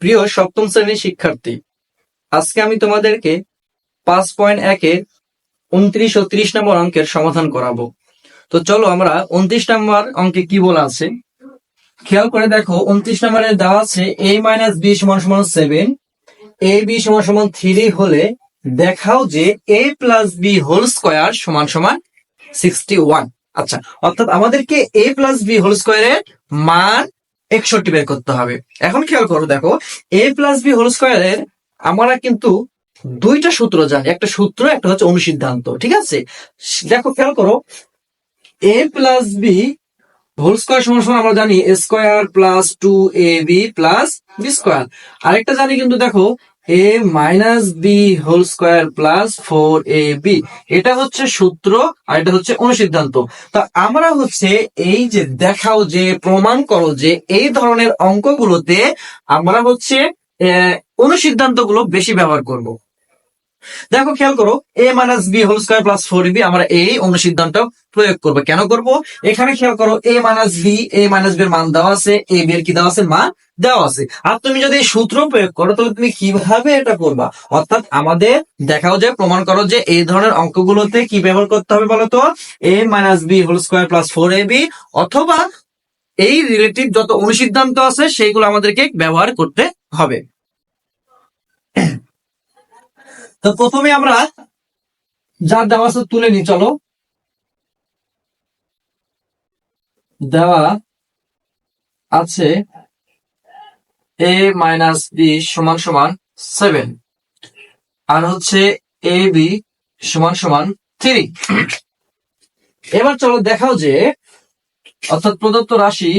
প্রিয় সপ্তম শ্রেণীর শিক্ষার্থী, আজকে আমি তোমাদেরকে 5.1-এর 29 ও 30 নম্বর অঙ্কের সমাধান করাবো। তো চলো আমরা 29 নম্বর অঙ্কে কি বলা আছে খেয়াল করে দেখো। 29 নম্বরে দেওয়া আছে a - b = 7, ab = 3 হলে দেখাও যে a + b হোল স্কয়ার = 61। আচ্ছা, অর্থাৎ আমাদেরকে a + b হোল স্কয়ারের মান 61 বের করতে হবে। এখন খেয়াল করো, দেখো a + b হোল স্কয়ারের আমরা কিন্তু দুইটা সূত্র জানি, একটা সূত্র, একটা হচ্ছে অনুসিদ্ধান্ত। ঠিক আছে, দেখো খেয়াল করো, a + b হোল স্কয়ার = আমরা জানি a square plus 2ab plus b square. আরেকটা জানি কিন্তু, দেখো a - b whole square plus 4ab, এটা হচ্ছে সূত্র আর এটা হচ্ছে অনুসিদ্ধান্ত। তা আমরা হচ্ছে এই যে দেখাও যে প্রমাণ করো যে এই ধরনের অঙ্কগুলোতে আমরা হচ্ছে অনুসিদ্ধান্ত গুলো বেশি ব্যবহার করব। দেখো খেয়াল করো, a - b whole square plus 4ab আমরা এই অনুসিদ্ধান্ত প্রয়োগ করব। কেন করব? এখানে খেয়াল করো, a - b এর মান দেওয়া আছে, ab এর কি দেওয়া আছে? মান দেওয়া আছে। আর তুমি যদি এই সূত্র প্রয়োগ করো তাহলে তুমি কিভাবে এটা করবা? অর্থাৎ আমাদের দেখাও যে প্রমাণ করো যে এই ধরনের অঙ্কগুলোতে কি ব্যবহার করতে হবে বলতো? a - b whole square plus 4ab, অথবা এই রিলেটিভ যত অনুসিদ্ধান্ত আছে সেইগুলো আমাদেরকে ব্যবহার করতে হবে। তো প্রথমে আমরা যা দেওয়া আছে তুলে নি। চলো, দেওয়া আছে a - b = 7 আর হচ্ছে ab = 3। এবার চলো দেখাও যে, অর্থাৎ প্রদত্ত রাশি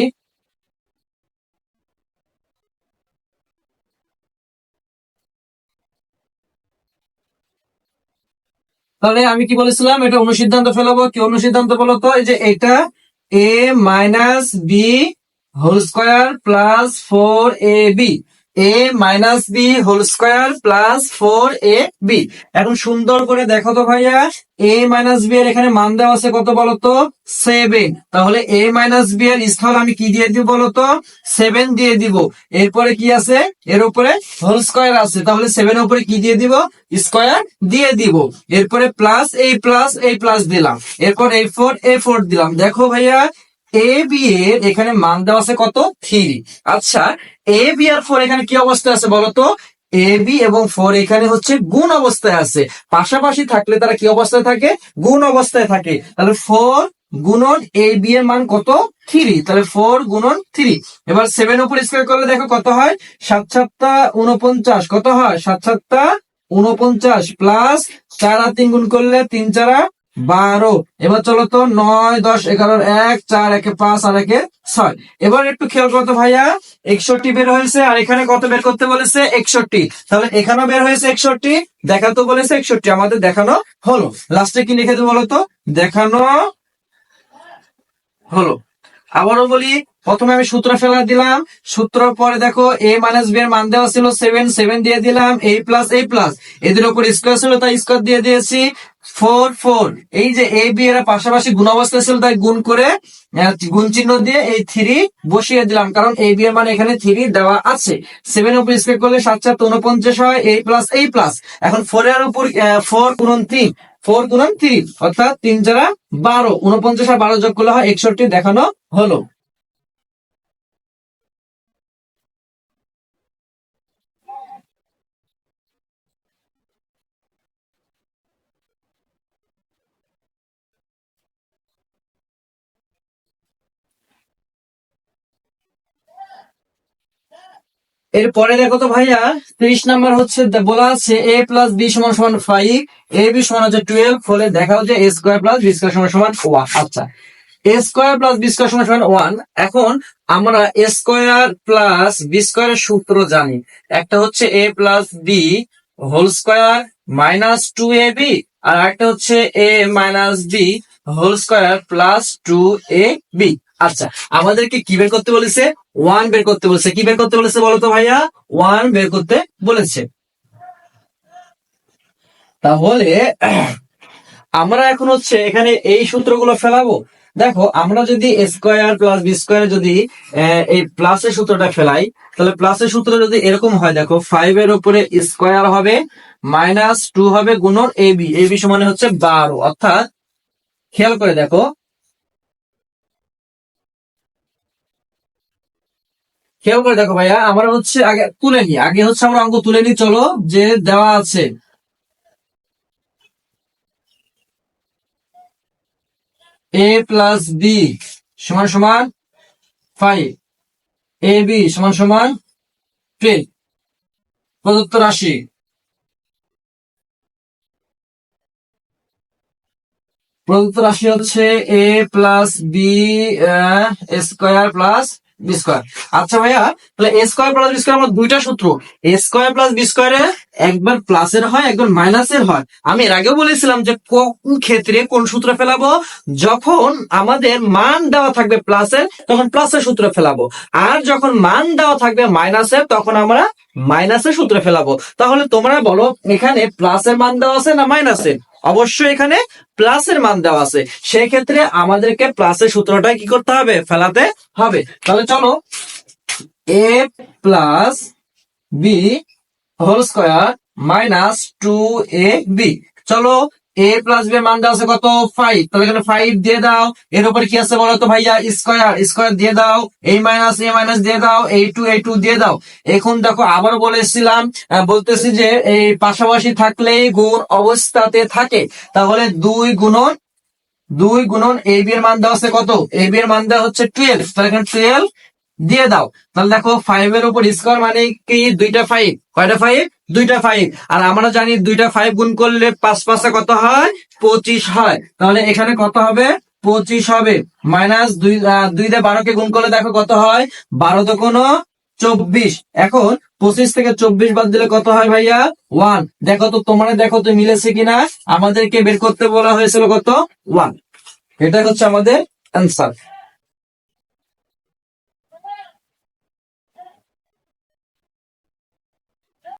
তাহলে আমি কি বলেছিলাম, এটা অনুসিদ্ধান্ত ফেলাবো। কি অনুসিদ্ধান্ত বলো তো? এই যে এটা a - b whole square plus 4ab, a - b whole square plus 4ab। এখন সুন্দর করে দেখো তো ভাইয়া, a - b এর এখানে মান দেওয়া আছে কত বলতো? 7। তাহলে a - b এর স্থল আমি কি দিয়ে দিব বলতো? 7 দিয়ে দিব। এরপরে কি আছে? এর উপরে হোল স্কয়ার আছে, তাহলে 7 এর উপরে কি দিয়ে দিব? স্কয়ার দিয়ে দিব। এরপরে প্লাস এই প্লাস দিলাম, এরপর a4 দিলাম। দেখো ভাইয়া, a b এর এখানে মান দেওয়া আছে কত? 3। আচ্ছা, a b আর 4 এখানে কি অবস্থায় আছে বলতো? a b এবং 4 এখানে হচ্ছে গুণ অবস্থায় আছে। পাশাপাশি থাকলে তারা কি অবস্থায় থাকে? গুণ অবস্থায় থাকে। তাহলে 4 গুণন a b এর মান কত? 3। তাহলে 4 গুণন 3। এবার 7 উপর স্কয়ার করলে দেখো কত হয়? 7 7 49। কত হয়? 7 7 49 প্লাস 4 আর 3 গুণ করলে 3 4 12। এবার চলো তো, 9 10 11 1 4 1 5 আর 1 6। এবার একটু খেয়াল করতো ভাইয়া, 61 বের হয়েছে আর এখানে কত বের করতে বলেছে? 61। তাহলে এখানেও বের হয়েছে 61, দেখাতো বলেছে 61, আমাদের দেখানো হলো। লাস্টে কি লিখে দেবো বলতো? দেখানো হলো। আবারও বলি, প্রথমে আমি সূত্র ফেলা দিলাম। সূত্র পরে দেখো a - b এর মান দেওয়া ছিল 7 দিয়ে দিলাম, a প্লাস এদের উপর স্কয়ার ছিল তাই স্কয়ার দিয়ে দিয়েছি। 4 এই যে a b এরা পাশাপাশি গুণ অবস্থায় ছিল তাই গুণ করে গুণ চিহ্ন দিয়ে এই 3 বসিয়ে দিলাম, কারণ a b এর মান এখানে 3 দেওয়া আছে। 7 এর উপর স্কয়ার করলে 7 7 49 হয়, a প্লাস। এখন 4 এর উপর 4 গুণন 3, 4 গুণন 3 অর্থাৎ 3 4 12, 49 আর 12 যোগ করলে হয় 61, দেখানো হলো। এরপরে দেখো তো ভাইয়া, 30 নাম্বার হচ্ছে বলা আছে a + b = 5, ab = 12 হলে দেখাও যে a square plus b square = 1। আচ্ছা, a square plus b square = 1। এখন আমরা a স্কয়ার প্লাস b স্কয়ারের সূত্র জানি। একটা হচ্ছে a + b whole square minus 2ab, আর একটা হচ্ছে a - b whole square plus 2ab। আচ্ছা, আমাদেরকে কি বের করতে বলেছে? 1 বের করতে বলেছে। কি বের করতে বলেছে বলতো ভাইয়া? 1 বের করতে বলেছে। তাহলে আমরা এখন হচ্ছে এখানে এই সূত্রগুলো ফেলাবো। দেখো আমরা যদি স্কোয়ার প্লাস বি স্কোয়ার যদি এই প্লাসের সূত্রটা ফেলাই, তাহলে প্লাসের সূত্র যদি এরকম হয়, দেখো 5 এর উপরে স্কোয়ার হবে -2 হবে গুণন এবি, এবি সমান হচ্ছে 12। অর্থাৎ খেয়াল করে দেখো, খেয়াল করে দেখো ভাইয়া, আমরা হচ্ছে আগে তুলে নিই, আগে হচ্ছে আমরা অঙ্ক তুলে নিই। চলো, যে দেওয়া আছে a প্লাস বি সমান সমান 5, এ বি সমান সমান 12, প্রদত্ত রাশি হচ্ছে a plus b square plus b square. আচ্ছা ভাইয়া, তাহলে a square plus b square আমার দুইটা সূত্র, এ স্কোয়ার প্লাস বি স্কোয়ারে একবার প্লাসের হয় একবার মাইনাসের হয়। আমি এর আগেও বলেছিলাম যে কোন ক্ষেত্রে কোন সূত্র ফেলাবো, যখন আমাদের মান দেওয়া থাকবে প্লাসের তখন প্লাসের সূত্র ফেলাবো, আর যখন মান দেওয়া থাকবে মাইনাসের তখন আমরা মাইনাসের সূত্র ফেলাবো। তাহলে তোমরা বলো, এখানে প্লাসের মান দেওয়া আছে না মাইনাসের? অবশ্যই এখানে প্লাসের মান দেওয়া আছে, সেক্ষেত্রে আমাদেরকে প্লাসের সূত্রটা কি করতে হবে, ফেলাতে হবে। তাহলে চলো, a plus b whole square -2ab, চলো এ প্লাস বি এর মান দেওয়া আছে কত, 5, তাহলে এখানে 5 দিয়ে দাও। এর উপরে কি আছে বলো তো ভাইয়া, স্কোয়ার, স্কোয়ার দিয়ে দাও, এ মাইনাস দিয়ে দাও, এই টু দিয়ে দাও। এখন দেখো আবার বলেছিলাম, বলতেছি যে এই পাশাপাশি থাকলেই গুণ অবস্থাতে থাকে, তাহলে 2 গুণন এ বি এর মান দেওয়া আছে কত, এ বি এর মান দেওয়া হচ্ছে 12, তাহলে এখানে 12 দিয়ে দাও। তাহলে দেখো 5 এর উপর স্কোয়ার মানে কি, দুইটা 5, কয়টা 5, দুইটা 5। আর আমরা জানি দুইটা 5 গুণ করলে 5 5 কত হয়, 25 হয়। তাহলে এখানে কত হবে, 25 হবে। মাইনাস 2 2 দিয়ে 12 কে গুণ করলে দেখো কত হয়, 12 তো কোনো 24। এখন 25 থেকে 24 বাদ দিলে কত হয় ভাইয়া, 1। দেখো তো, তোমরা দেখো তো মিলেছে কিনা, আমাদেরকে বের করতে বলা হয়েছিল কত, 1। এটা হচ্ছে আমাদের অ্যান্সার।